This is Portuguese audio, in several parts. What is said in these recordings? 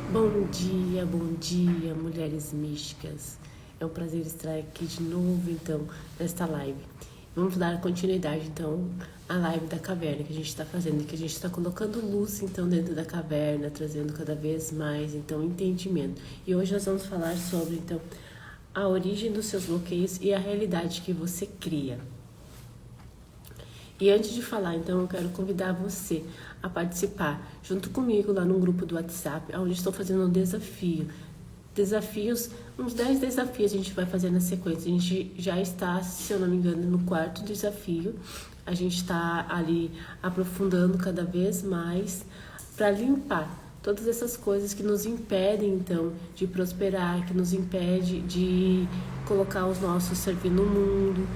Bom dia, mulheres místicas. É um prazer estar aqui de novo, então, nesta live. Vamos dar continuidade, então, à live da caverna que a gente está fazendo, que a gente está colocando luz, então, dentro da caverna, trazendo cada vez mais, então, entendimento. E hoje nós vamos falar sobre, então, a origem dos seus bloqueios e a realidade que você cria. E antes de falar, então, eu quero convidar você a participar junto comigo lá no grupo do WhatsApp, onde estou fazendo um desafio. Desafios, uns 10 desafios a gente vai fazer na sequência. A gente já está, se eu não me engano, no quarto desafio. A gente está ali aprofundando cada vez mais para limpar todas essas coisas que nos impedem, então, de prosperar, que nos impede de colocar os nossos servir no mundo.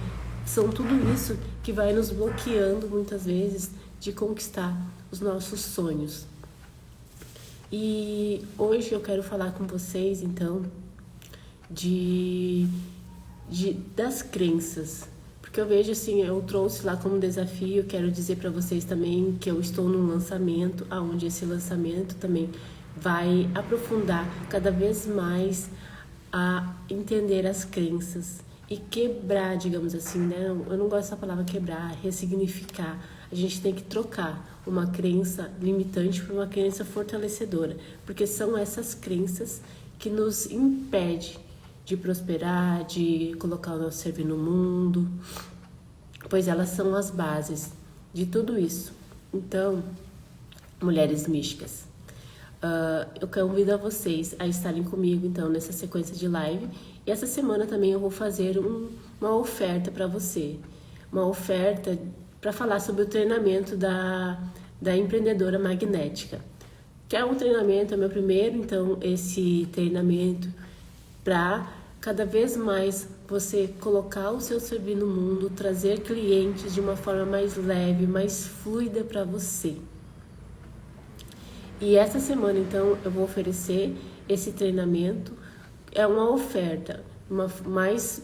São tudo isso que vai nos bloqueando muitas vezes de conquistar os nossos sonhos. E hoje eu quero falar com vocês então das crenças, porque eu vejo assim, eu trouxe lá como desafio, quero dizer para vocês também que eu estou num lançamento, aonde esse lançamento também vai aprofundar cada vez mais a entender as crenças e quebrar, digamos assim, né? Eu não gosto dessa palavra quebrar, ressignificar. A gente tem que trocar uma crença limitante por uma crença fortalecedora, porque são essas crenças que nos impedem de prosperar, de colocar o nosso servir no mundo, pois elas são as bases de tudo isso. Então, mulheres místicas, eu convido a vocês a estarem comigo então nessa sequência de live. E essa semana também eu vou fazer uma oferta para você, uma oferta para falar sobre o treinamento da empreendedora magnética, que é um treinamento, é meu primeiro, então esse treinamento para cada vez mais você colocar o seu servir no mundo, trazer clientes de uma forma mais leve, mais fluida para você. E essa semana, então, eu vou oferecer esse treinamento. É uma oferta,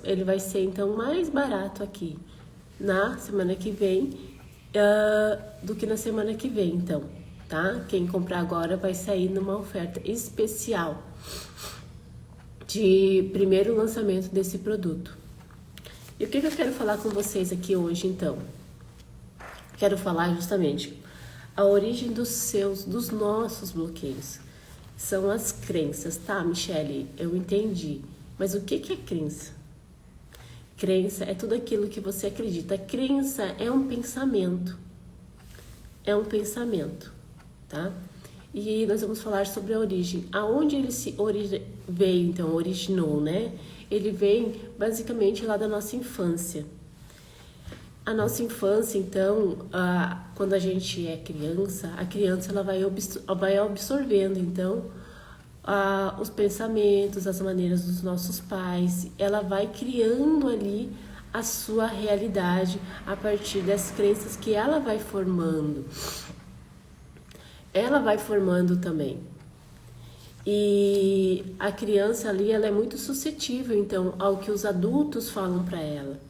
ele vai ser, então, mais barato aqui na semana que vem do que na semana que vem, então, tá? Quem comprar agora vai sair numa oferta especial de primeiro lançamento desse produto. E o que eu quero falar com vocês aqui hoje, então? Quero falar justamente a origem dos nossos bloqueios. São as crenças, tá, Michele? Eu entendi. Mas o que é crença? Crença é tudo aquilo que você acredita. Crença é um pensamento. É um pensamento, tá? E nós vamos falar sobre a origem. Aonde ele veio, então, originou, né? Ele vem basicamente lá da nossa infância. A nossa infância, então, quando a gente é criança, a criança ela vai absorvendo, então, os pensamentos, as maneiras dos nossos pais. Ela vai criando ali a sua realidade a partir das crenças que ela vai formando. Ela vai formando também. E a criança ali, ela é muito suscetível, então, ao que os adultos falam para ela.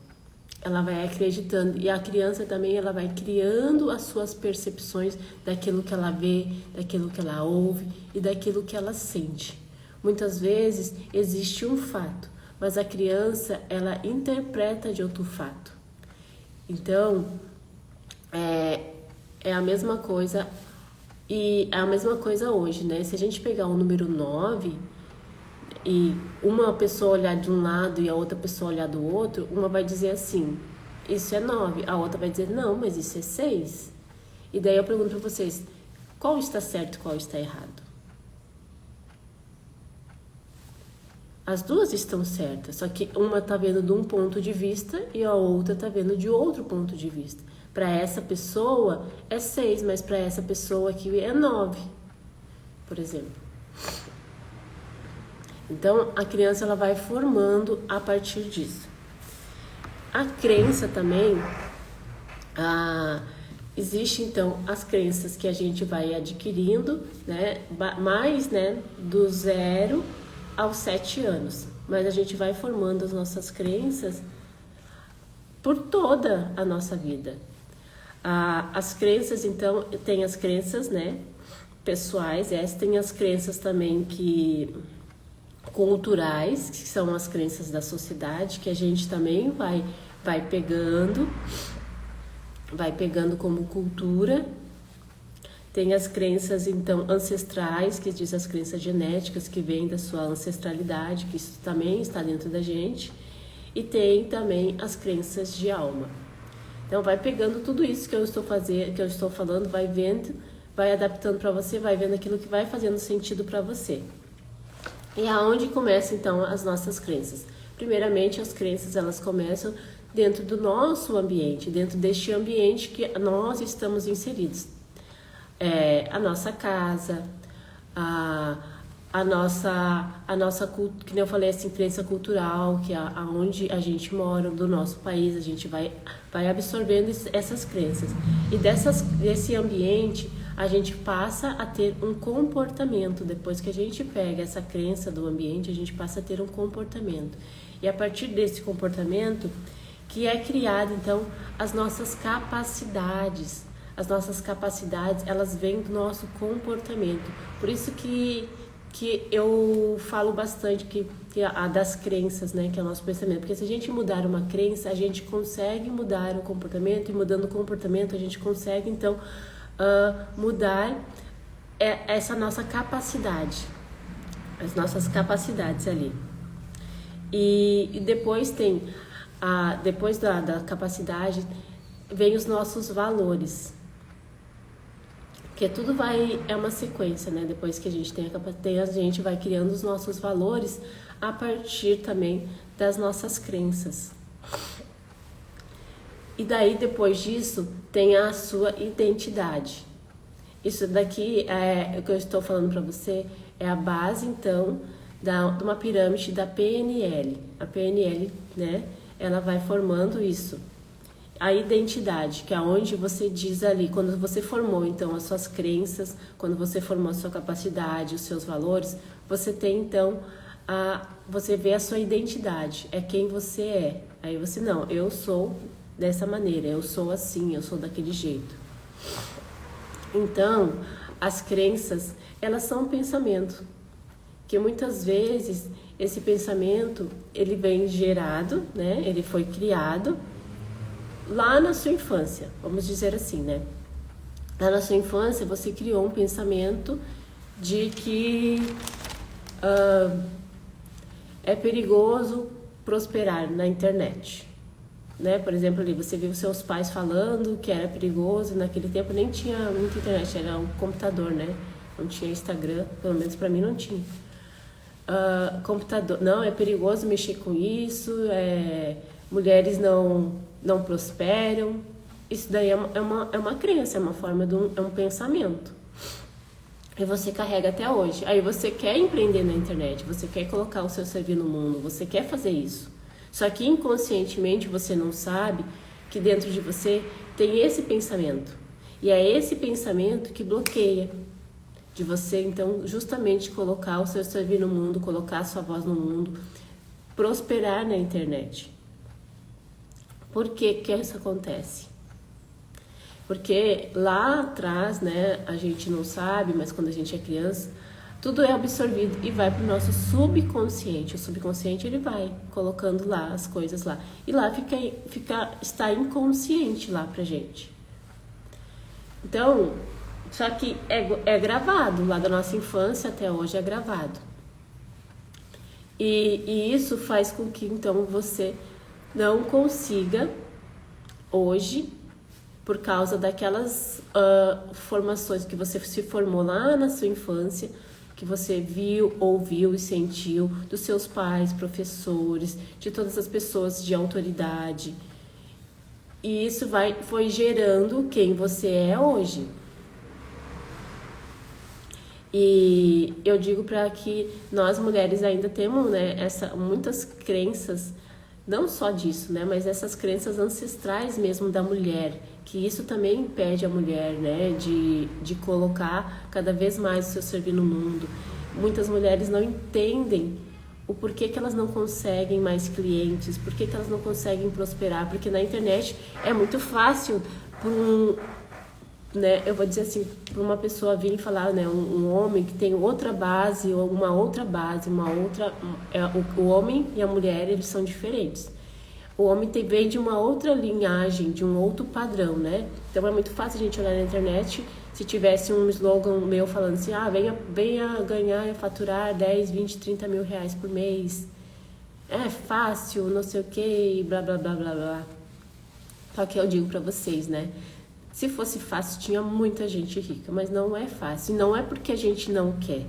Ela vai acreditando, e a criança também ela vai criando as suas percepções daquilo que ela vê, daquilo que ela ouve e daquilo que ela sente. Muitas vezes existe um fato, mas a criança ela interpreta de outro fato. Então, é a mesma coisa, e é a mesma coisa hoje, né? Se a gente pegar o número 9 e uma pessoa olhar de um lado e a outra pessoa olhar do outro, uma vai dizer assim, isso é 9, a outra vai dizer, não, mas isso é 6. E daí eu pergunto para vocês, qual está certo e qual está errado? As duas estão certas, só que uma está vendo de um ponto de vista e a outra está vendo de outro ponto de vista. Para essa pessoa é 6, mas para essa pessoa aqui é 9, por exemplo. Então, a criança ela vai formando a partir disso. A crença também, existe então as crenças que a gente vai adquirindo, né, mais, né, do 0 aos 7 anos. Mas a gente vai formando as nossas crenças por toda a nossa vida. As crenças, então, tem as crenças, né, pessoais, tem as crenças também que culturais, que são as crenças da sociedade, que a gente também vai pegando como cultura. Tem as crenças, então, ancestrais, que diz as crenças genéticas, que vêm da sua ancestralidade, que isso também está dentro da gente. E tem também as crenças de alma. Então, vai pegando tudo isso que eu estou falando, vai vendo, vai adaptando para você, vai vendo aquilo que vai fazendo sentido para você. E aonde começam, então, as nossas crenças? Primeiramente, as crenças, elas começam dentro do nosso ambiente, dentro deste ambiente que nós estamos inseridos. A nossa casa, a nossa que nem eu falei, essa crença cultural, que é aonde a gente mora, do nosso país, a gente vai absorvendo essas crenças. E desse ambiente, a gente passa a ter um comportamento. Depois que a gente pega essa crença do ambiente, a gente passa a ter um comportamento. E a partir desse comportamento, que é criado, então, as nossas capacidades. As nossas capacidades, elas vêm do nosso comportamento. Por isso que eu falo bastante que a das crenças, né, que é o nosso pensamento. Porque se a gente mudar uma crença, a gente consegue mudar o comportamento, e mudando o comportamento, a gente consegue, então, mudar essa nossa capacidade, as nossas capacidades ali. E depois depois da capacidade, vem os nossos valores. Porque tudo é uma sequência, né? Depois que a gente tem a capacidade, a gente vai criando os nossos valores a partir também das nossas crenças. E daí, depois disso, tem a sua identidade. Isso daqui, o que eu estou falando para você, é a base, então, de uma pirâmide da PNL. A PNL, né? Ela vai formando isso. A identidade, que é onde você diz ali, quando você formou então as suas crenças, quando você formou a sua capacidade, os seus valores, você tem então, você vê a sua identidade, é quem você é. Aí você, não, eu sou dessa maneira, eu sou assim, eu sou daquele jeito. Então, as crenças, elas são um pensamento, que muitas vezes esse pensamento, ele vem gerado, né? Ele foi criado lá na sua infância, vamos dizer assim, né? Lá na sua infância, você criou um pensamento de que é perigoso prosperar na internet, né? Por exemplo, ali você viu seus pais falando que era perigoso, naquele tempo nem tinha muita internet, era um computador, né? Não tinha Instagram, pelo menos para mim não tinha. Computador, não, é perigoso mexer com isso, mulheres não prosperam. Isso daí é uma crença, é uma forma é um pensamento. E você carrega até hoje. Aí você quer empreender na internet, você quer colocar o seu serviço no mundo, você quer fazer isso. Só que inconscientemente você não sabe que dentro de você tem esse pensamento. E é esse pensamento que bloqueia de você, então, justamente colocar o seu serviço no mundo, colocar a sua voz no mundo, prosperar na internet. Por que isso acontece? Porque lá atrás, né, a gente não sabe, mas quando a gente é criança, tudo é absorvido e vai para o nosso subconsciente. O subconsciente, ele vai colocando lá as coisas lá. E lá está inconsciente lá pra gente. Então, só que é gravado, lá da nossa infância até hoje é gravado. E isso faz com que, então, você não consiga, hoje, por causa daquelas formações que você se formou lá na sua infância, que você viu, ouviu e sentiu dos seus pais, professores, de todas as pessoas de autoridade. E isso foi gerando quem você é hoje. E eu digo para que nós mulheres ainda temos, né, muitas crenças, não só disso, né, mas essas crenças ancestrais mesmo da mulher, que isso também impede a mulher, né, de colocar cada vez mais o seu serviço no mundo. Muitas mulheres não entendem o porquê que elas não conseguem mais clientes, porquê que elas não conseguem prosperar, porque na internet é muito fácil né, eu vou dizer assim, para uma pessoa vir e falar, né, um homem que tem outra base, ou uma outra base, o homem e a mulher, eles são diferentes. O homem vem de uma outra linhagem, de um outro padrão, né? Então é muito fácil a gente olhar na internet, se tivesse um slogan meu falando assim, venha ganhar e faturar 10, 20, 30 mil reais por mês. É fácil, não sei o que, blá, blá, blá, blá, blá. Só que eu digo para vocês, né? Se fosse fácil, tinha muita gente rica, mas não é fácil. E não é porque a gente não quer.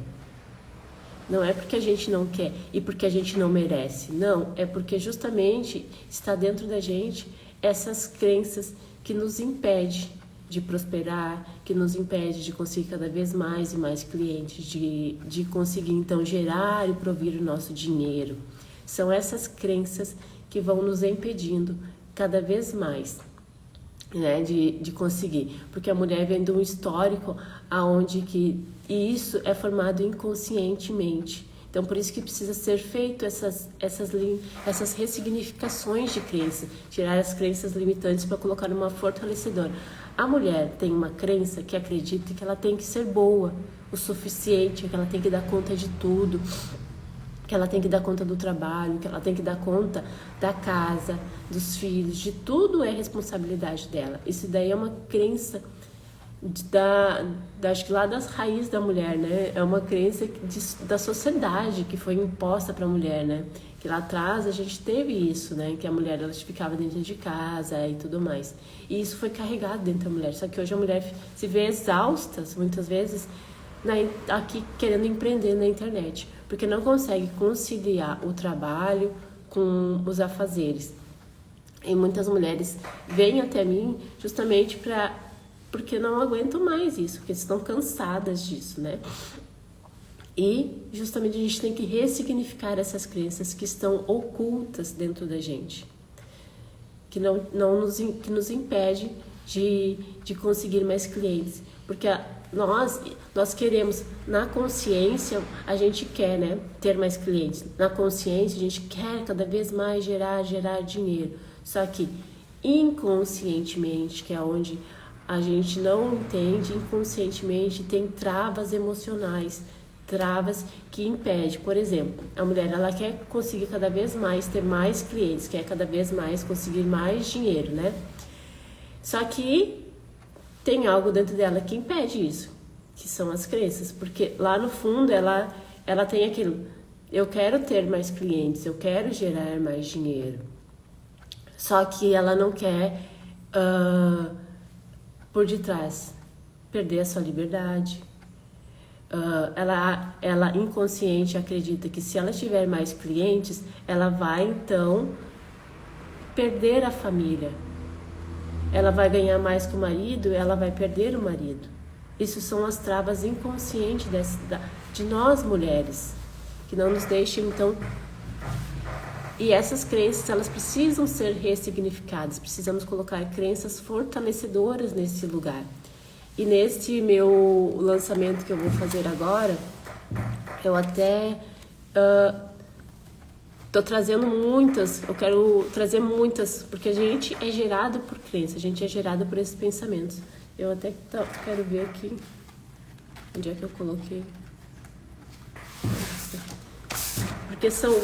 Não é porque a gente não quer e porque a gente não merece. Não, é porque justamente está dentro da gente essas crenças que nos impedem de prosperar, que nos impede de conseguir cada vez mais e mais clientes, de conseguir então gerar e provir o nosso dinheiro. São essas crenças que vão nos impedindo cada vez mais, né, de conseguir, porque a mulher vem de um histórico aonde e isso é formado inconscientemente. Então, por isso que precisa ser feito essas ressignificações de crença, tirar as crenças limitantes para colocar uma fortalecedora. A mulher tem uma crença que acredita que ela tem que ser boa o suficiente, que ela tem que dar conta de tudo, que ela tem que dar conta do trabalho, que ela tem que dar conta da casa, dos filhos, de tudo é responsabilidade dela. Isso daí é uma crença acho que lá das raízes da mulher, né? É uma crença da sociedade que foi imposta para a mulher, né? Que lá atrás a gente teve isso, né? Que a mulher ela ficava dentro de casa e tudo mais. E isso foi carregado dentro da mulher. Só que hoje a mulher se vê exausta, muitas vezes, aqui querendo empreender na internet, porque não consegue conciliar o trabalho com os afazeres. E muitas mulheres vêm até mim justamente porque não aguentam mais isso, porque estão cansadas disso, né? E justamente a gente tem que ressignificar essas crenças que estão ocultas dentro da gente, que nos impede de conseguir mais clientes, porque nós queremos, na consciência, a gente quer, né, ter mais clientes. Na consciência, a gente quer cada vez mais gerar dinheiro. Só que inconscientemente, que é onde a gente não entende, inconscientemente tem travas emocionais, travas que impedem. Por exemplo, a mulher ela quer conseguir cada vez mais ter mais clientes, quer cada vez mais conseguir mais dinheiro, né? Só que tem algo dentro dela que impede isso, que são as crenças, porque lá no fundo ela tem aquilo, eu quero ter mais clientes, eu quero gerar mais dinheiro, só que ela não quer por detrás perder a sua liberdade. Ela inconsciente acredita que se ela tiver mais clientes, ela vai então perder a família. Ela vai ganhar mais que o marido, ela vai perder o marido. Isso são as travas inconscientes de nós mulheres, que não nos deixam então. E essas crenças, elas precisam ser ressignificadas, precisamos colocar crenças fortalecedoras nesse lugar. E neste meu lançamento que eu vou fazer agora, eu até tô trazendo muitas, eu quero trazer muitas, porque a gente é gerado por crença, a gente é gerado por esses pensamentos. Eu até quero ver aqui, onde é que eu coloquei. Porque são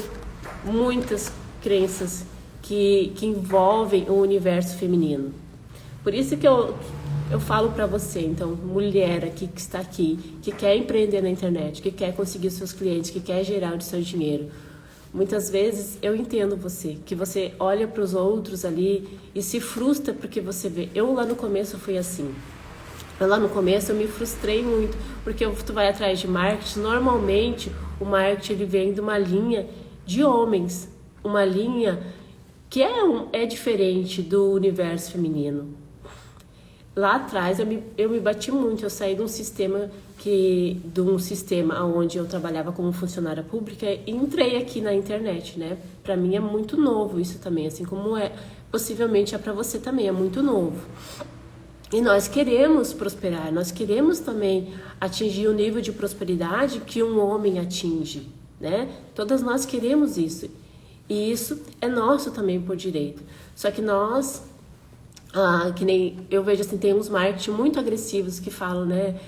muitas crenças que envolvem o universo feminino. Por isso que eu falo para você, então, mulher aqui que está aqui, que quer empreender na internet, que quer conseguir os seus clientes, que quer gerar o seu dinheiro. Muitas vezes eu entendo você, que você olha para os outros ali e se frustra porque você vê. Eu lá no começo fui assim. Lá no começo eu me frustrei muito, porque tu vai atrás de marketing, normalmente o marketing ele vem de uma linha de homens, uma linha que é diferente do universo feminino. Lá atrás eu me bati muito, eu saí de um sistema onde eu trabalhava como funcionária pública e entrei aqui na internet, né? Para mim é muito novo isso também, assim como possivelmente é para você também, é muito novo. E nós queremos prosperar, nós queremos também atingir o nível de prosperidade que um homem atinge, né? Todas nós queremos isso. E isso é nosso também por direito. Só que nós que nem eu vejo assim, tem uns marketing muito agressivos que falam, né?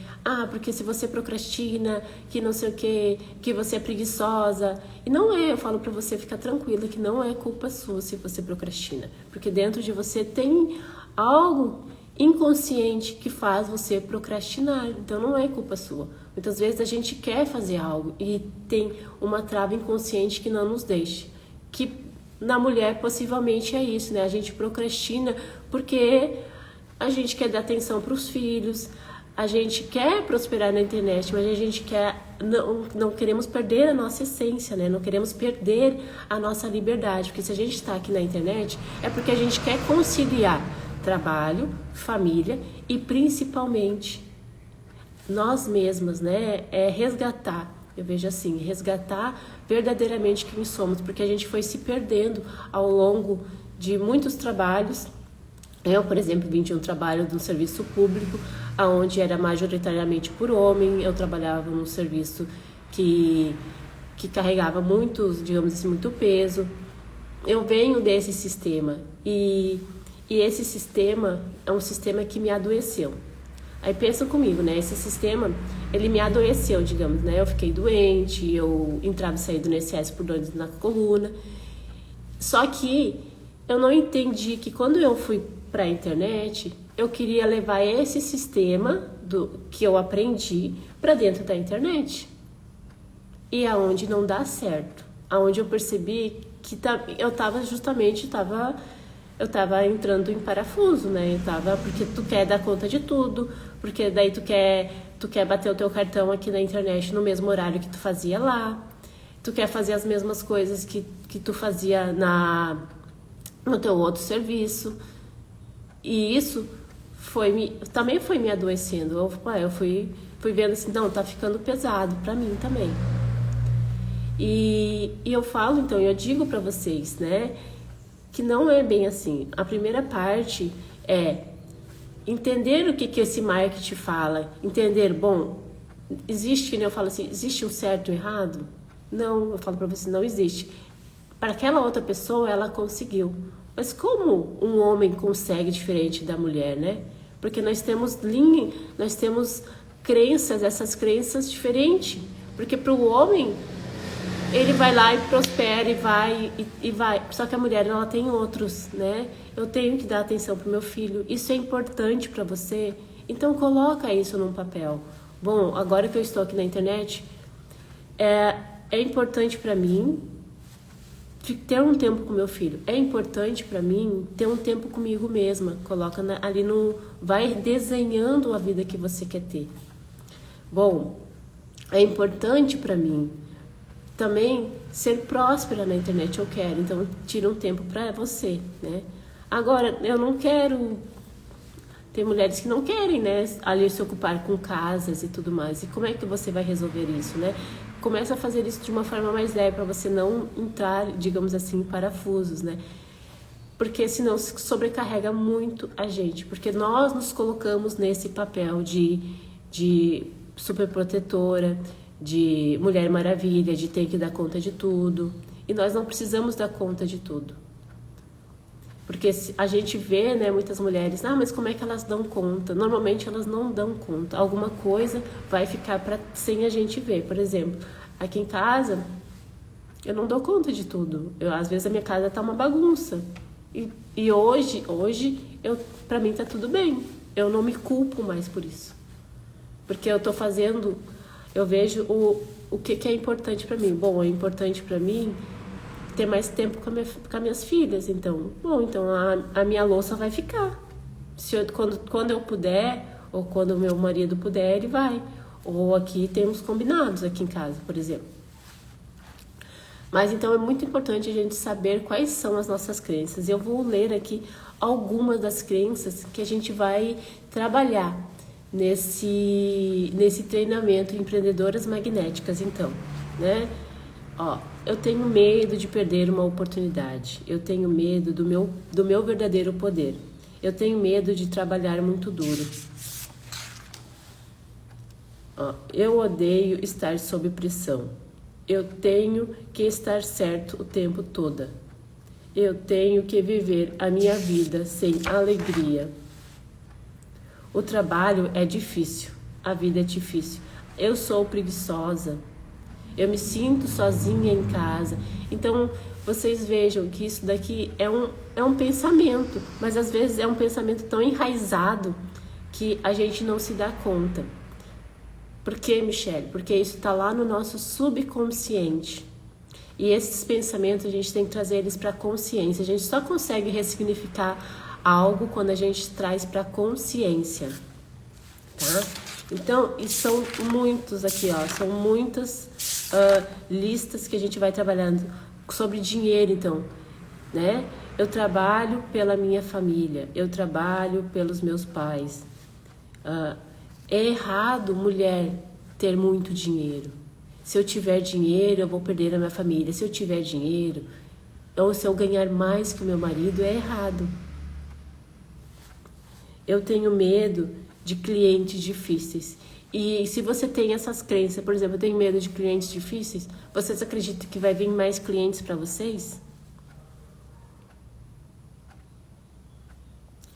Porque se você procrastina, que não sei o que você é preguiçosa. E não é, eu falo pra você ficar tranquila que não é culpa sua se você procrastina. Porque dentro de você tem algo inconsciente que faz você procrastinar. Então não é culpa sua. Muitas vezes a gente quer fazer algo e tem uma trava inconsciente que não nos deixa. Que na mulher possivelmente é isso, né? A gente procrastina porque a gente quer dar atenção para os filhos, a gente quer prosperar na internet, mas a gente não queremos perder a nossa essência, né? Não queremos perder a nossa liberdade, porque se a gente está aqui na internet é porque a gente quer conciliar trabalho, família e principalmente nós mesmas, né? Resgatar. Eu vejo assim, resgatar verdadeiramente quem somos, porque a gente foi se perdendo ao longo de muitos trabalhos. Eu, por exemplo, vim de um trabalho de um serviço público, onde era majoritariamente por homem. Eu trabalhava num serviço que carregava digamos assim, muito peso. Eu venho desse sistema e esse sistema é um sistema que me adoeceu. Aí pensa comigo, né? Esse sistema, ele me adoeceu, digamos, né? Eu fiquei doente, eu entrava e saía do INSS por dores na coluna. Só que eu não entendi que quando eu fui para a internet, eu queria levar esse sistema que eu aprendi para dentro da internet. E aonde não dá certo, aonde eu percebi que eu estava entrando em parafuso, né? Porque tu quer dar conta de tudo, porque daí tu quer bater o teu cartão aqui na internet no mesmo horário que tu fazia lá, tu quer fazer as mesmas coisas que tu fazia no teu outro serviço. E isso também foi me adoecendo. Eu fui vendo assim, não, tá ficando pesado pra mim também. E eu falo, então, eu digo pra vocês, né, que não é bem assim. A primeira parte é entender o que esse marketing fala. Entender, bom, existe, né, eu falo assim, existe um certo e errado? Não, eu falo pra você, não existe. Para aquela outra pessoa, ela conseguiu. Mas como um homem consegue diferente da mulher, né? Porque nós temos crenças, essas crenças diferentes. Porque para o homem, ele vai lá e prospera e vai. Só que a mulher, ela tem outros, né? Eu tenho que dar atenção pro meu filho. Isso é importante para você? Então coloca isso num papel. Bom, agora que eu estou aqui na internet, é importante para mim ter um tempo com meu filho. É importante para mim ter um tempo comigo mesma. Coloca ali vai desenhando a vida que você quer ter. Bom, é importante para mim também ser próspera na internet. Eu quero, então tira um tempo para você, né? Agora, eu não quero. Tem mulheres que não querem, né, ali se ocupar com casas e tudo mais. E como é que você vai resolver isso, né? Começa a fazer isso de uma forma mais leve, para você não entrar, digamos assim, em parafusos, né? Porque senão sobrecarrega muito a gente. Porque nós nos colocamos nesse papel de super protetora, de Mulher Maravilha, de ter que dar conta de tudo. E nós não precisamos dar conta de tudo. Porque a gente vê, né, muitas mulheres, mas como é que elas dão conta? Normalmente elas não dão conta. Alguma coisa vai ficar sem a gente ver. Por exemplo, aqui em casa, eu não dou conta de tudo. Às vezes a minha casa tá uma bagunça. E hoje pra mim tá tudo bem. Eu não me culpo mais por isso. Porque eu tô fazendo, eu vejo o que é importante pra mim. Bom, é importante pra mim ter mais tempo com as minhas filhas, então a minha louça vai ficar. Quando eu puder, ou quando o meu marido puder, ele vai. Ou aqui temos combinados aqui em casa, por exemplo. Mas então é muito importante a gente saber quais são as nossas crenças. Eu vou ler aqui algumas das crenças que a gente vai trabalhar nesse treinamento Empreendedoras Magnéticas, então, né? Eu tenho medo de perder uma oportunidade. Eu tenho medo do meu verdadeiro poder. Eu tenho medo de trabalhar muito duro. Eu odeio estar sob pressão. Eu tenho que estar certo o tempo todo. Eu tenho que viver a minha vida sem alegria. O trabalho é difícil, a vida é difícil. Eu sou preguiçosa, eu me sinto sozinha em casa. Então, vocês vejam que isso daqui é um pensamento, mas às vezes é um pensamento tão enraizado que a gente não se dá conta. Por quê, Michele? Porque isso está lá no nosso subconsciente. E esses pensamentos a gente tem que trazer eles para a consciência. A gente só consegue ressignificar algo quando a gente traz para a consciência, tá? Então, e são muitos aqui, ó, são muitas listas que a gente vai trabalhando sobre dinheiro, então, né? Eu trabalho pela minha família, eu trabalho pelos meus pais. É errado, mulher, ter muito dinheiro. Se eu tiver dinheiro, eu vou perder a minha família. Se eu tiver dinheiro, ou se eu ganhar mais que o meu marido, é errado. Eu tenho medo de clientes difíceis. E se você tem essas crenças, por exemplo, eu tenho medo de clientes difíceis, vocês acreditam que vai vir mais clientes para vocês?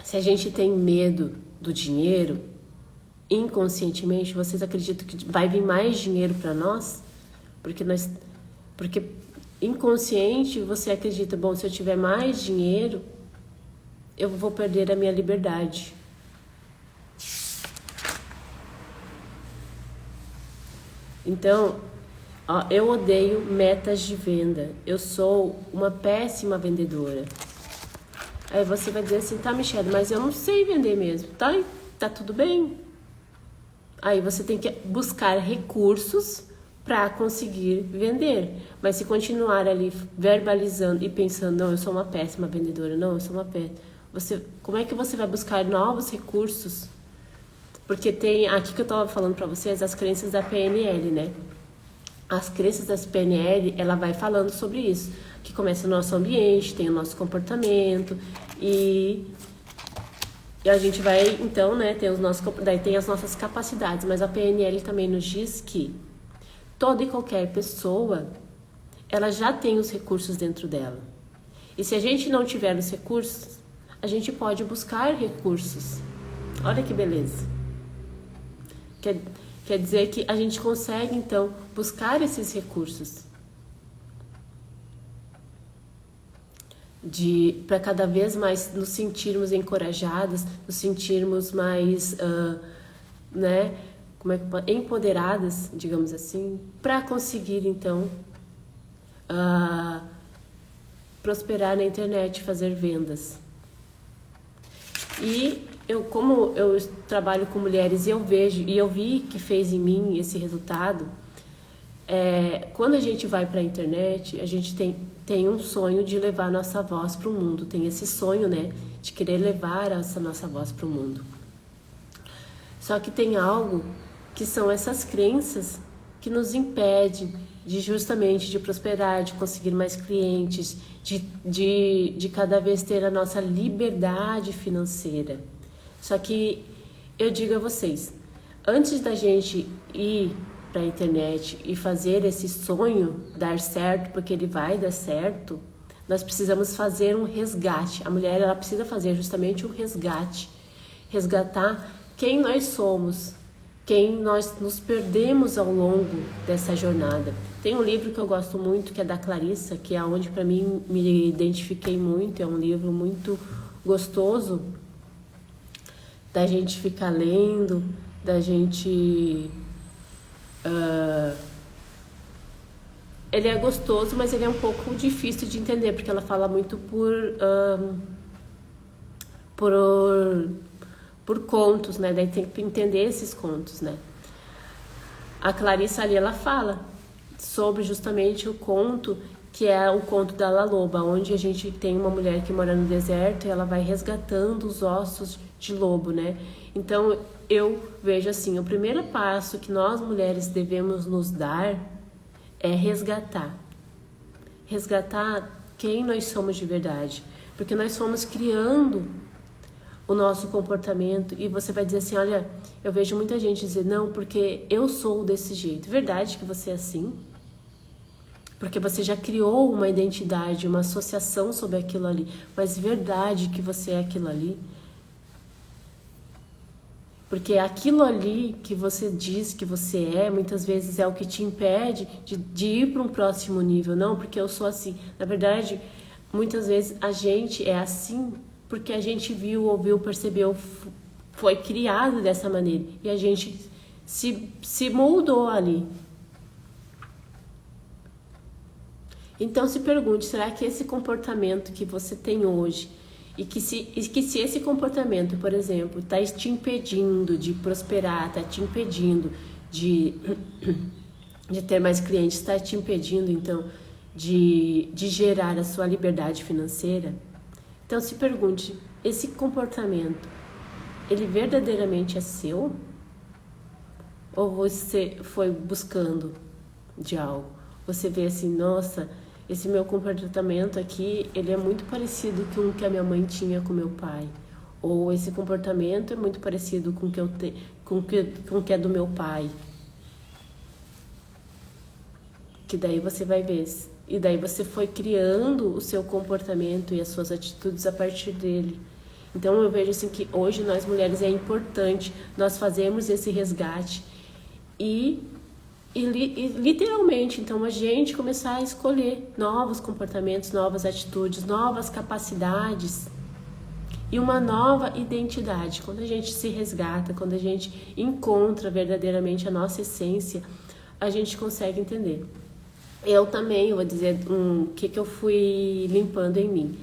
Se a gente tem medo do dinheiro, inconscientemente, vocês acreditam que vai vir mais dinheiro para nós? Porque inconsciente você acredita, bom, se eu tiver mais dinheiro, eu vou perder a minha liberdade. Então, ó, eu odeio metas de venda. Eu sou uma péssima vendedora. Aí você vai dizer assim, tá, Michele, mas eu não sei vender mesmo. Tá tudo bem. Aí você tem que buscar recursos para conseguir vender. Mas se continuar ali verbalizando e pensando, não, eu sou uma péssima vendedora, não, eu sou uma péssima. Como é que você vai buscar novos recursos? Porque tem, aqui que eu estava falando para vocês, as crenças da PNL, né? As crenças das PNL, ela vai falando sobre isso. Que começa no nosso ambiente, tem o nosso comportamento e a gente vai, então, né, daí tem as nossas capacidades. Mas a PNL também nos diz que toda e qualquer pessoa, ela já tem os recursos dentro dela. E se a gente não tiver os recursos, a gente pode buscar recursos. Olha que beleza. Quer dizer que a gente consegue, então, buscar esses recursos para cada vez mais nos sentirmos encorajadas, nos sentirmos mais, né, empoderadas, digamos assim, para conseguir, então, prosperar na internet, fazer vendas. E como eu trabalho com mulheres e eu vi que fez em mim esse resultado, quando a gente vai para a internet, a gente tem um sonho de levar a nossa voz para o mundo, tem esse sonho, né, de querer levar essa nossa voz para o mundo. Só que tem algo que são essas crenças que nos impedem justamente de prosperar, de conseguir mais clientes, de cada vez ter a nossa liberdade financeira. Só que eu digo a vocês, antes da gente ir para a internet e fazer esse sonho dar certo, porque ele vai dar certo, nós precisamos fazer um resgate. A mulher, ela precisa fazer justamente um resgate. Resgatar quem nós somos, quem nós nos perdemos ao longo dessa jornada. Tem um livro que eu gosto muito, que é da Clarissa, que é onde para mim me identifiquei muito. É um livro muito gostoso da gente ficar lendo, da gente... ele é gostoso, mas ele é um pouco difícil de entender, porque ela fala muito por contos, né? Daí tem que entender esses contos, né? A Clarissa ali, ela fala sobre justamente o conto, que é o conto da La Loba, onde a gente tem uma mulher que mora no deserto e ela vai resgatando os ossos de lobo, né? Então, eu vejo assim, o primeiro passo que nós mulheres devemos nos dar é resgatar quem nós somos de verdade, porque nós fomos criando o nosso comportamento e você vai dizer assim, olha, eu vejo muita gente dizer, não, porque eu sou desse jeito. Verdade que você é assim? Porque você já criou uma identidade, uma associação sobre aquilo ali. Mas verdade que você é aquilo ali? Porque aquilo ali que você diz que você é, muitas vezes é o que te impede de ir para um próximo nível. Não, porque eu sou assim. Na verdade, muitas vezes a gente é assim porque a gente viu, ouviu, percebeu, foi criado dessa maneira. E a gente se moldou ali. Então se pergunte, será que esse comportamento que você tem hoje, e que se esse comportamento, por exemplo, está te impedindo de prosperar, está te impedindo de ter mais clientes, está te impedindo, então, de gerar a sua liberdade financeira? Então se pergunte, esse comportamento, ele verdadeiramente é seu? Ou você foi buscando de algo? Você vê assim, nossa, esse meu comportamento aqui, ele é muito parecido com o que a minha mãe tinha com meu pai. Ou esse comportamento é muito parecido com o que eu tenho, com o que é do meu pai. Que daí você vai ver. E daí você foi criando o seu comportamento e as suas atitudes a partir dele. Então eu vejo assim que hoje nós mulheres é importante nós fazermos esse resgate e literalmente, então, a gente começar a escolher novos comportamentos, novas atitudes, novas capacidades e uma nova identidade. Quando a gente se resgata, quando a gente encontra verdadeiramente a nossa essência, a gente consegue entender. Eu também, vou dizer o que eu fui limpando em mim.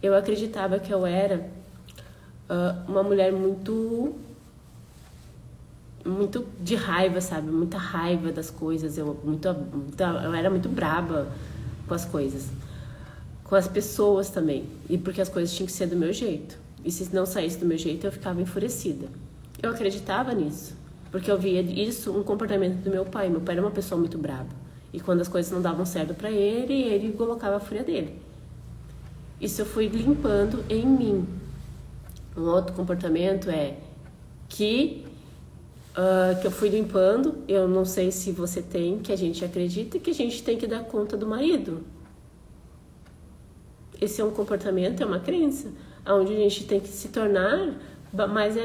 Eu acreditava que eu era uma mulher muito de raiva, sabe? Muita raiva das coisas. Eu era muito braba com as coisas. Com as pessoas também. E porque as coisas tinham que ser do meu jeito. E se não saísse do meu jeito, eu ficava enfurecida. Eu acreditava nisso. Porque eu via isso, um comportamento do meu pai. Meu pai era uma pessoa muito braba. E quando as coisas não davam certo pra ele, ele colocava a fúria dele. Isso eu fui limpando em mim. Um outro comportamento é que eu fui limpando, eu não sei se você tem, que a gente acredita que a gente tem que dar conta do marido. Esse é um comportamento, é uma crença, onde a gente tem que se tornar mais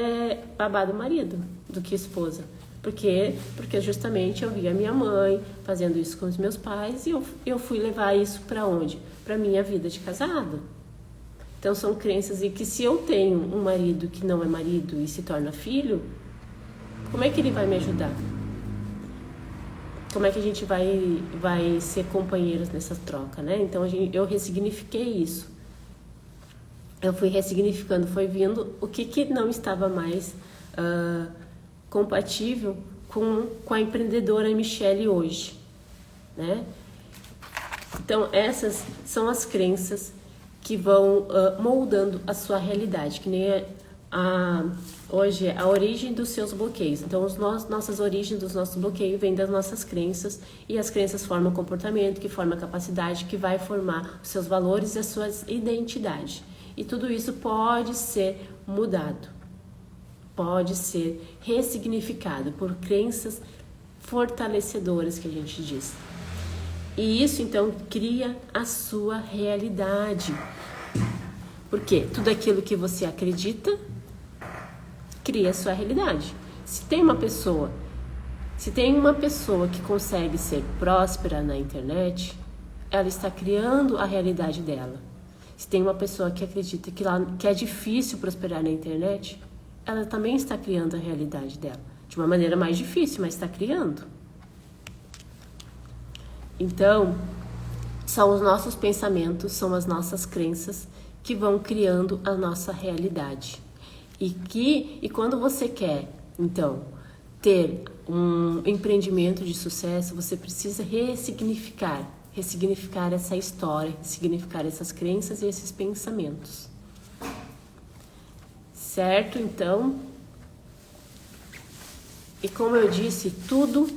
babá do marido do que esposa. Porque justamente eu vi a minha mãe fazendo isso com os meus pais e eu fui levar isso para onde? Para minha vida de casado. Então são crenças e que se eu tenho um marido que não é marido e se torna filho, como é que ele vai me ajudar? Como é que a gente vai ser companheiros nessa troca, né? Então eu ressignifiquei isso. Eu fui ressignificando, foi vindo o que não estava mais compatível com a empreendedora Michele hoje, né? Então essas são as crenças que vão moldando a sua realidade, que nem hoje a origem dos seus bloqueios. Então, nossas origens dos nossos bloqueios vêm das nossas crenças, e as crenças formam comportamento, que forma capacidade, que vai formar os seus valores e as suas identidades. E tudo isso pode ser mudado, pode ser ressignificado por crenças fortalecedoras que a gente diz. E isso, então, cria a sua realidade. Porque tudo aquilo que você acredita cria a sua realidade. Se tem uma pessoa que consegue ser próspera na internet, ela está criando a realidade dela. Se tem uma pessoa que acredita que é difícil prosperar na internet, ela também está criando a realidade dela. De uma maneira mais difícil, mas está criando. Então, são os nossos pensamentos, são as nossas crenças que vão criando a nossa realidade. E quando você quer, então, ter um empreendimento de sucesso, você precisa ressignificar essa história, ressignificar essas crenças e esses pensamentos. Certo? Então, e como eu disse, tudo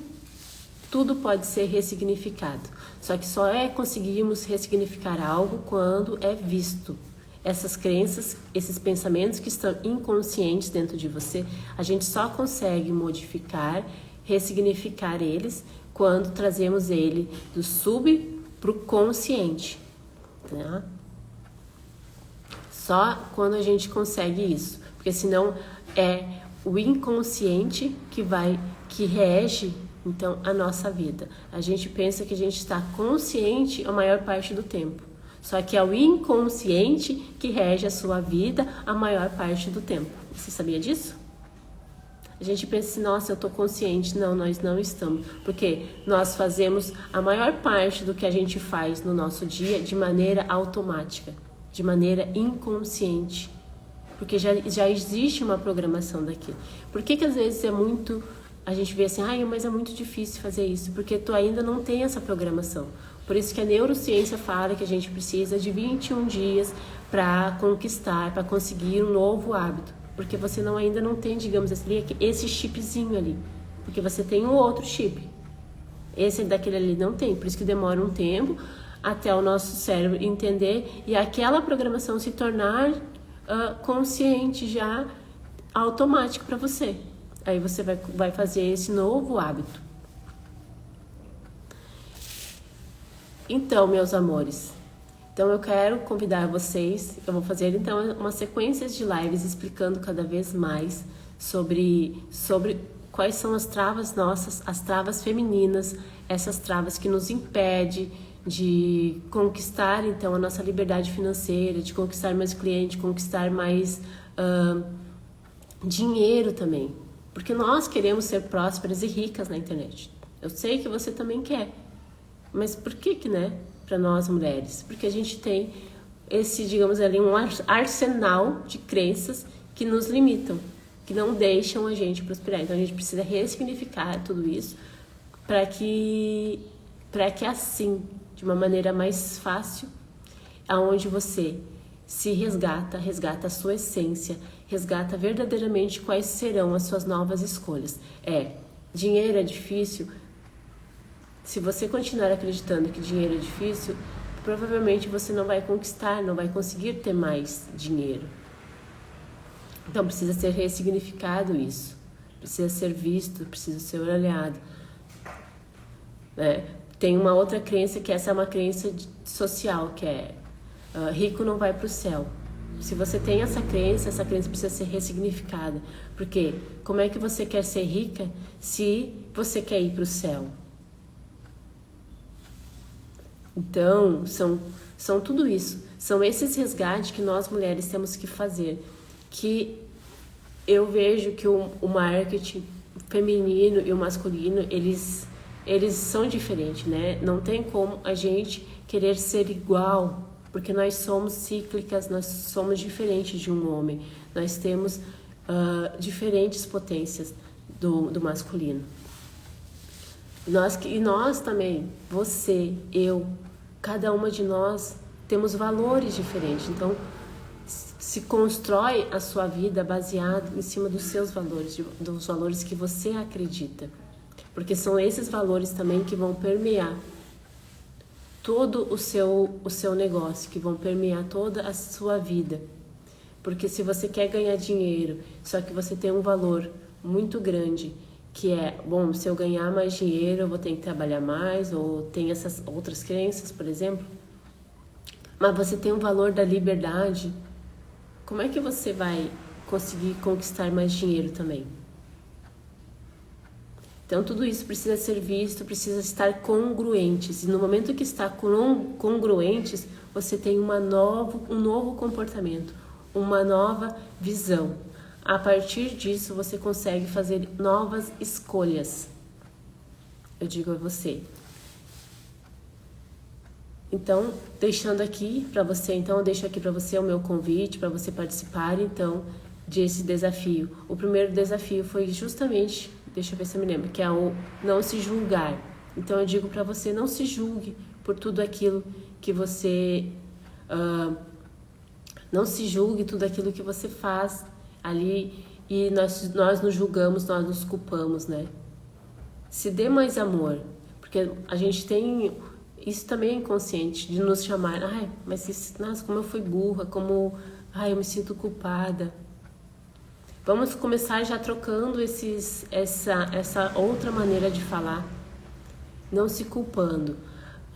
pode ser ressignificado. Só que só conseguimos ressignificar algo quando é visto. Essas crenças, esses pensamentos que estão inconscientes dentro de você, a gente só consegue modificar, ressignificar eles quando trazemos ele do pro consciente, tá? Só quando a gente consegue isso, porque senão é o inconsciente que rege então a nossa vida. A gente pensa que a gente está consciente a maior parte do tempo, só que é o inconsciente que rege a sua vida a maior parte do tempo. Você sabia disso? A gente pensa assim, nossa, eu estou consciente. Não, nós não estamos, porque nós fazemos a maior parte do que a gente faz no nosso dia de maneira automática, de maneira inconsciente, porque já existe uma programação daquilo. Por que às vezes a gente vê assim, mas é muito difícil fazer isso, porque tu ainda não tem essa programação. Por isso que a neurociência fala que a gente precisa de 21 dias para conquistar, para conseguir um novo hábito, porque você ainda não tem, digamos assim, esse chipzinho ali, porque você tem um outro chip, esse daquele ali não tem, por isso que demora um tempo até o nosso cérebro entender e aquela programação se tornar consciente, já automático para você. Aí você vai fazer esse novo hábito. Então, meus amores, eu quero convidar vocês, eu vou fazer então uma sequência de lives explicando cada vez mais sobre quais são as travas nossas, as travas femininas, essas travas que nos impedem de conquistar então a nossa liberdade financeira, de conquistar mais cliente, conquistar mais dinheiro também, porque nós queremos ser prósperas e ricas na internet. Eu sei que você também quer, mas por que né? Para nós mulheres, porque a gente tem esse, digamos ali, um arsenal de crenças que nos limitam, que não deixam a gente prosperar. Então a gente precisa ressignificar tudo isso para que assim, de uma maneira mais fácil, aonde você se resgata a sua essência, resgata verdadeiramente quais serão as suas novas escolhas. Dinheiro é difícil. Se você continuar acreditando que dinheiro é difícil, provavelmente você não vai conquistar, não vai conseguir ter mais dinheiro. Então precisa ser ressignificado isso, precisa ser visto, precisa ser olhado. Tem uma outra crença que essa é uma crença social, que é rico não vai para o céu. Se você tem essa crença precisa ser ressignificada. Porque como é que você quer ser rica se você quer ir para o céu? Então, são tudo isso. São esses resgates que nós mulheres temos que fazer. Que eu vejo que o marketing feminino e o masculino, eles são diferentes, né? Não tem como a gente querer ser igual, porque nós somos cíclicas, nós somos diferentes de um homem. Nós temos diferentes potências do masculino. Nós também, você, eu, cada uma de nós temos valores diferentes. Então, se constrói a sua vida baseado em cima dos seus valores, dos valores que você acredita. Porque são esses valores também que vão permear todo o seu negócio, que vão permear toda a sua vida. Porque se você quer ganhar dinheiro, só que você tem um valor muito grande, que é, se eu ganhar mais dinheiro, eu vou ter que trabalhar mais, ou tem essas outras crenças, por exemplo. Mas você tem um valor da liberdade, como é que você vai conseguir conquistar mais dinheiro também? Então, tudo isso precisa ser visto, precisa estar congruentes. E no momento que está congruentes, você tem um novo comportamento, uma nova visão. A partir disso, você consegue fazer novas escolhas. Eu digo a você. Então, deixando aqui para você, eu deixo aqui para você o meu convite para você participar, então, desse desafio. O primeiro desafio foi justamente, deixa eu ver se eu me lembro, que é o não se julgar. Então, eu digo para você, não se julgue por tudo aquilo que você... não se julgue tudo aquilo que você faz ali e nós nos julgamos, nós nos culpamos, né? Se dê mais amor, porque a gente tem... Isso também é inconsciente, de nos chamar, nossa, como eu fui burra, eu me sinto culpada. Vamos começar já trocando essa outra maneira de falar, não se culpando.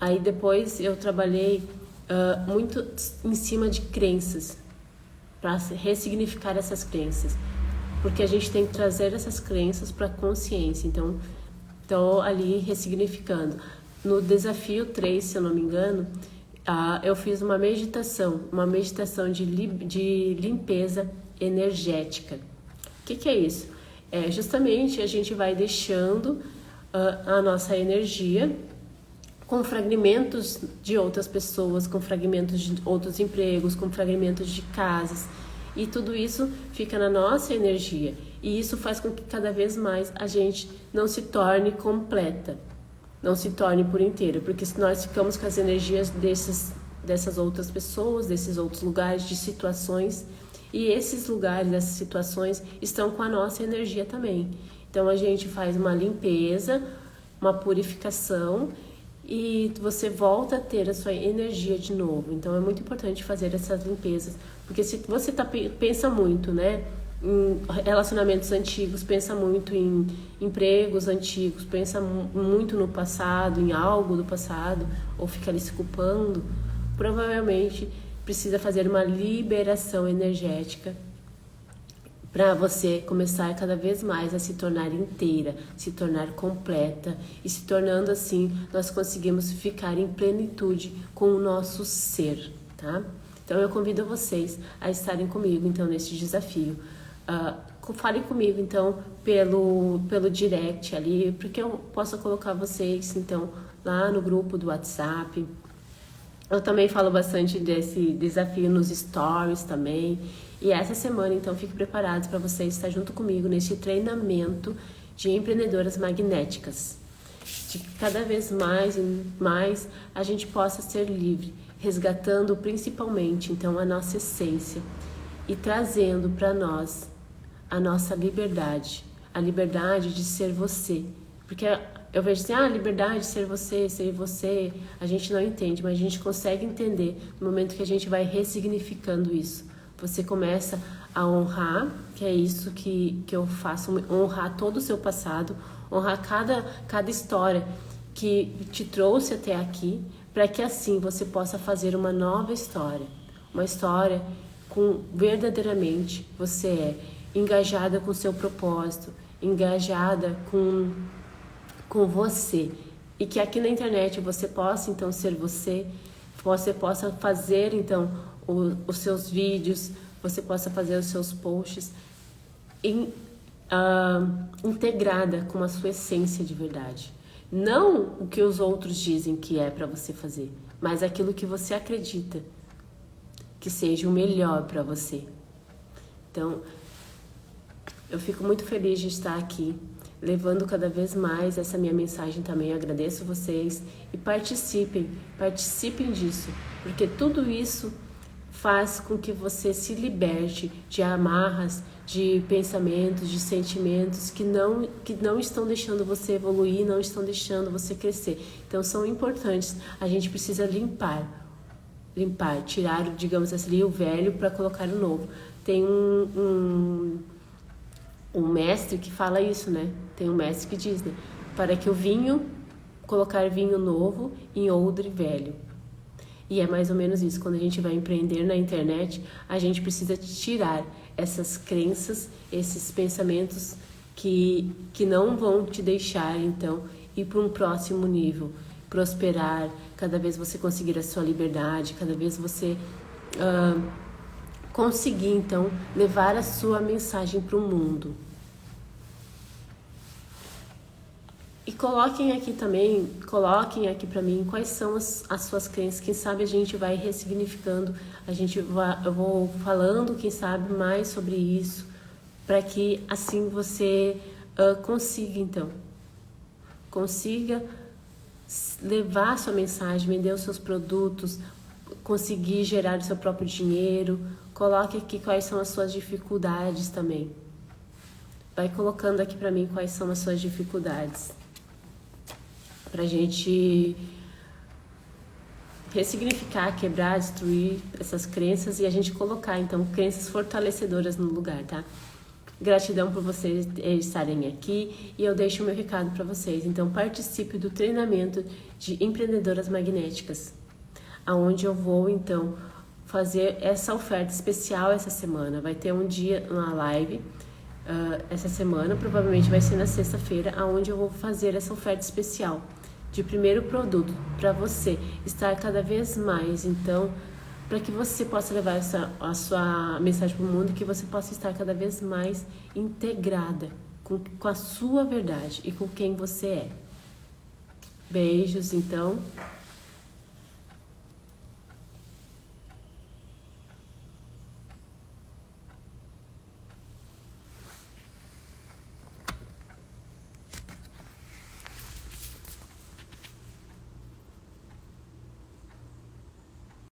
Aí depois eu trabalhei muito em cima de crenças, para ressignificar essas crenças, porque a gente tem que trazer essas crenças para a consciência. Então, estou ali ressignificando. No desafio 3, se eu não me engano, eu fiz uma meditação de limpeza energética. O que é isso? Justamente a gente vai deixando a nossa energia com fragmentos de outras pessoas, com fragmentos de outros empregos, com fragmentos de casas, e tudo isso fica na nossa energia, e isso faz com que cada vez mais a gente não se torne completa, não se torne por inteiro, porque se nós ficamos com as energias dessas outras pessoas, desses outros lugares, de situações, e esses lugares, essas situações estão com a nossa energia também. Então a gente faz uma limpeza, uma purificação, e você volta a ter a sua energia de novo. Então é muito importante fazer essas limpezas, porque se você pensa muito, né, em relacionamentos antigos, pensa muito em empregos antigos, pensa muito no passado, em algo do passado, ou fica ali se culpando, provavelmente precisa fazer uma liberação energética para você começar cada vez mais a se tornar inteira, se tornar completa, e se tornando assim, nós conseguimos ficar em plenitude com o nosso ser, tá? Então eu convido vocês a estarem comigo então nesse desafio. Falem comigo então pelo direct ali, porque eu posso colocar vocês então lá no grupo do WhatsApp. Eu também falo bastante desse desafio nos stories também. E essa semana, então, fique preparados para você estar junto comigo neste treinamento de empreendedoras magnéticas. De que cada vez mais e mais a gente possa ser livre, resgatando principalmente, então, a nossa essência e trazendo para nós a nossa liberdade, a liberdade de ser você. Porque eu vejo assim, a liberdade de ser você, a gente não entende, mas a gente consegue entender no momento que a gente vai ressignificando isso. Você começa a honrar, que é isso que eu faço, honrar todo o seu passado, honrar cada história que te trouxe até aqui, para que assim você possa fazer uma nova história. Uma história com verdadeiramente você é engajada com o seu propósito, engajada com você. E que aqui na internet você possa então ser você possa fazer então os seus vídeos, você possa fazer os seus posts integrada com a sua essência de verdade. Não o que os outros dizem que é para você fazer, mas aquilo que você acredita que seja o melhor para você. Então, eu fico muito feliz de estar aqui, levando cada vez mais essa minha mensagem também. Eu agradeço vocês e participem disso, porque tudo isso faz com que você se liberte de amarras, de pensamentos, de sentimentos que não estão deixando você evoluir, não estão deixando você crescer. Então são importantes, a gente precisa limpar, tirar, digamos assim, o velho para colocar o novo. Tem um mestre que fala isso, né? Tem um mestre que diz, né? Para que colocar vinho novo em odre velho. E é mais ou menos isso, quando a gente vai empreender na internet, a gente precisa tirar essas crenças, esses pensamentos que não vão te deixar, então, ir para um próximo nível, prosperar, cada vez você conseguir a sua liberdade, cada vez você conseguir, então, levar a sua mensagem para o mundo. E coloquem aqui para mim quais são as suas crenças. Quem sabe a gente vai ressignificando, eu vou falando, quem sabe, mais sobre isso, para que assim você consiga levar a sua mensagem, vender os seus produtos, conseguir gerar o seu próprio dinheiro. Coloque aqui quais são as suas dificuldades também. Vai colocando aqui para mim quais são as suas dificuldades, pra gente ressignificar, quebrar, destruir essas crenças e a gente colocar, então, crenças fortalecedoras no lugar, tá? Gratidão por vocês estarem aqui e eu deixo o meu recado para vocês. Então, participe do treinamento de empreendedoras magnéticas, aonde eu vou, então, fazer essa oferta especial essa semana. Vai ter um dia, uma live essa semana, provavelmente vai ser na sexta-feira, aonde eu vou fazer essa oferta especial de primeiro produto para você estar cada vez mais, então, para que você possa levar a sua mensagem para o mundo, que você possa estar cada vez mais integrada com a sua verdade e com quem você é. Beijos, então.